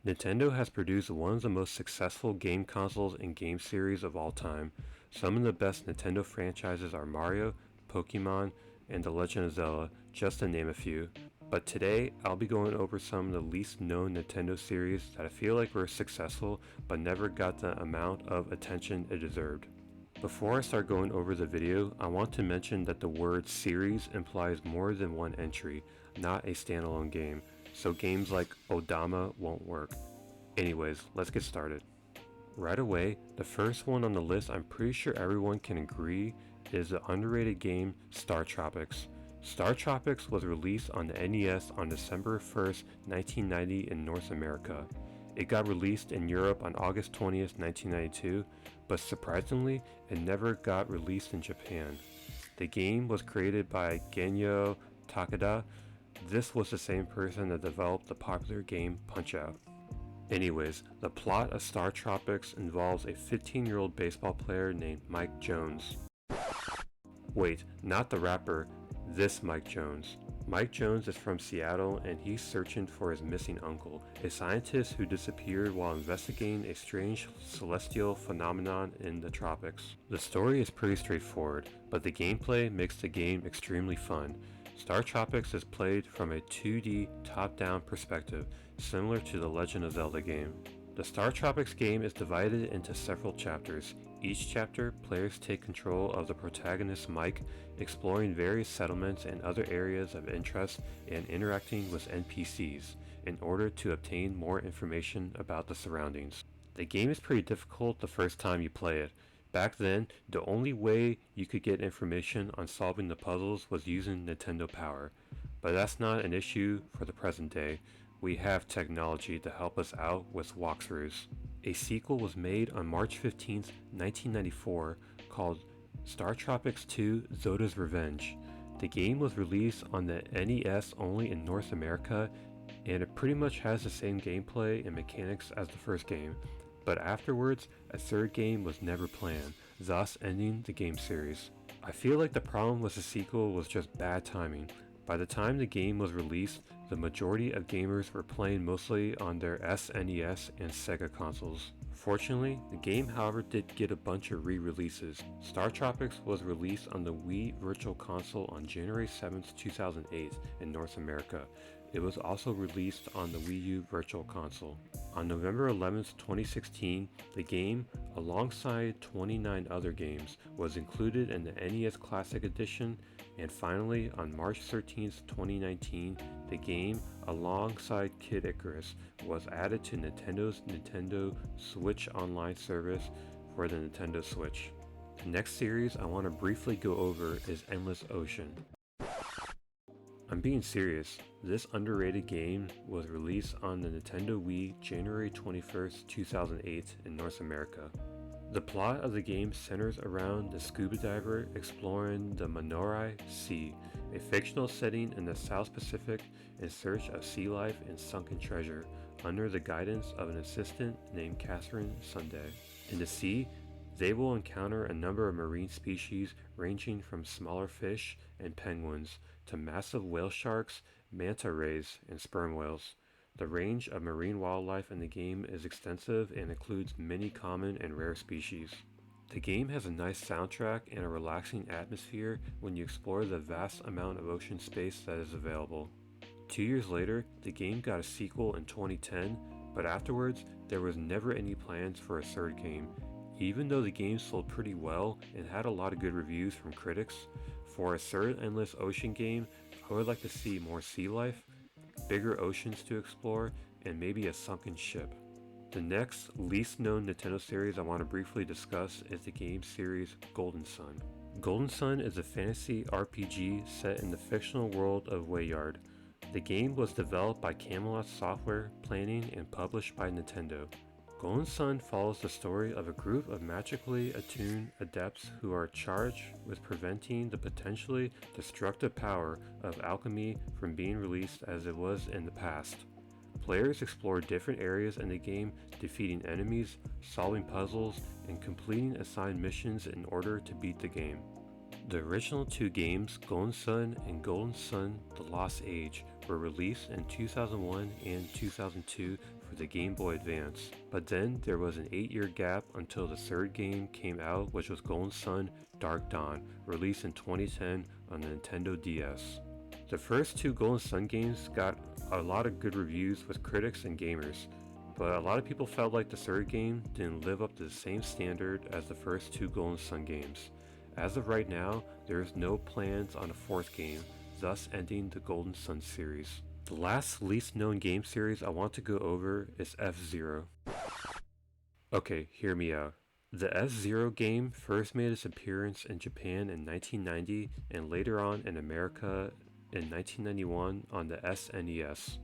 Nintendo has produced one of the most successful game consoles and game series of all time. Some of the best Nintendo franchises are Mario, Pokemon, and The Legend of Zelda, just to name a few. But today, I'll be going over some of the least known Nintendo series that I feel like were successful but never got the amount of attention it deserved. Before I start going over the video, I want to mention that the word series implies more than one entry, not a standalone game, so games like Odama won't work. Anyways, let's get started. Right away, the first one on the list I'm pretty sure everyone can agree is the underrated game Star Tropics. Star Tropics was released on the NES on December 1st, 1990 in North America. It got released in Europe on August 20th, 1992, but surprisingly, it never got released in Japan. The game was created by Genyo Takeda. This was the same person that developed the popular game Punch-Out! Anyways, the plot of Star Tropics involves a 15-year-old baseball player named Mike Jones. Wait, not the rapper, this Mike Jones. Mike Jones is from Seattle and he's searching for his missing uncle, a scientist who disappeared while investigating a strange celestial phenomenon in the tropics. The story is pretty straightforward, but the gameplay makes the game extremely fun. Star Tropics is played from a 2D top-down perspective, similar to the Legend of Zelda game. The Star Tropics game is divided into several chapters. Each chapter, players take control of the protagonist Mike, exploring various settlements and other areas of interest and interacting with NPCs in order to obtain more information about the surroundings. The game is pretty difficult the first time you play it. Back then, the only way you could get information on solving the puzzles was using Nintendo Power, but that's not an issue for the present day. We have technology to help us out with walkthroughs. A sequel was made on March 15, 1994 called Star Tropics 2 Zoda's Revenge. The game was released on the NES only in North America, and it pretty much has the same gameplay and mechanics as the first game, but afterwards a third game was never planned, thus ending the game series. I feel like the problem with the sequel was just bad timing. By the time the game was released, the majority of gamers were playing mostly on their SNES and Sega consoles. Fortunately, the game however did get a bunch of re-releases. Star Tropics was released on the Wii Virtual Console on January 7, 2008 in North America. It was also released on the Wii U Virtual Console. On November 11, 2016, the game, alongside 29 other games, was included in the NES Classic Edition, and finally, on March 13, 2019, the game, alongside Kid Icarus, was added to Nintendo's Nintendo Switch Online service for the Nintendo Switch. The next series I want to briefly go over is Endless Ocean. I'm being serious, this underrated game was released on the Nintendo Wii January 21st, 2008 in North America. The plot of the game centers around the scuba diver exploring the Manorai Sea, a fictional setting in the South Pacific in search of sea life and sunken treasure, under the guidance of an assistant named Catherine Sunday. In the sea, they will encounter a number of marine species ranging from smaller fish and penguins to massive whale sharks, manta rays, and sperm whales. The range of marine wildlife in the game is extensive and includes many common and rare species. The game has a nice soundtrack and a relaxing atmosphere when you explore the vast amount of ocean space that is available. 2 years later, the game got a sequel in 2010, but afterwards, there was never any plans for a third game. Even though the game sold pretty well and had a lot of good reviews from critics, for a third Endless Ocean game, I would like to see more sea life, bigger oceans to explore, and maybe a sunken ship. The next, least known Nintendo series I want to briefly discuss is the game series Golden Sun. Golden Sun is a fantasy RPG set in the fictional world of Wayyard. The game was developed by Camelot Software Planning and published by Nintendo. Golden Sun follows the story of a group of magically attuned adepts who are charged with preventing the potentially destructive power of alchemy from being released as it was in the past. Players explore different areas in the game, defeating enemies, solving puzzles, and completing assigned missions in order to beat the game. The original two games, Golden Sun and Golden Sun: The Lost Age, were released in 2001 and 2002 for the Game Boy Advance. But then there was an 8-year gap until the third game came out, which was Golden Sun Dark Dawn, released in 2010 on the Nintendo DS. The first two Golden Sun games got a lot of good reviews with critics and gamers, but a lot of people felt like the third game didn't live up to the same standard as the first two Golden Sun games. As of right now, there is no plans on a fourth game, thus ending the Golden Sun series. The last least known game series I want to go over is FZero. Okay, hear me out. The FZero game first made its appearance in Japan in 1990 and later on in America in 1991 on the SNES.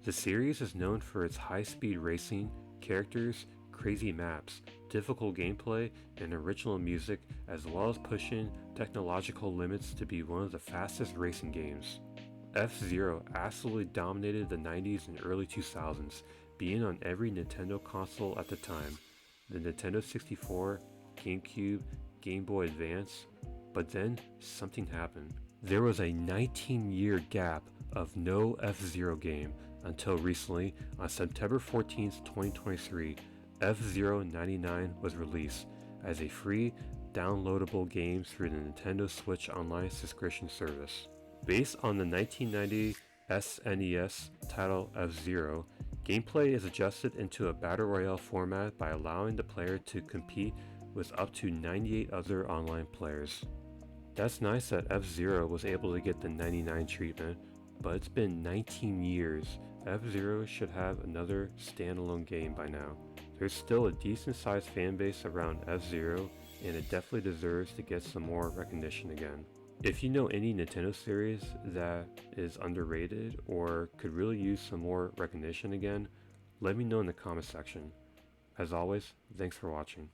The series is known for its high-speed racing, characters, crazy maps, difficult gameplay, and original music, as well as pushing technological limits to be one of the fastest racing games. FZero absolutely dominated the 90s and early 2000s, being on every Nintendo console at the time, the Nintendo 64, GameCube, Game Boy Advance, but then something happened. There was a 19-year gap of no FZero game until recently, on September 14, 2023, FZero 99 was released as a free, downloadable game through the Nintendo Switch Online subscription service. Based on the 1990 SNES title FZero, gameplay is adjusted into a battle royale format by allowing the player to compete with up to 98 other online players. That's nice that FZero was able to get the 99 treatment, but it's been 19 years. FZero should have another standalone game by now. There's still a decent sized fan base around FZero, and it definitely deserves to get some more recognition again. If you know any Nintendo series that is underrated or could really use some more recognition again, let me know in the comment section. As always, thanks for watching.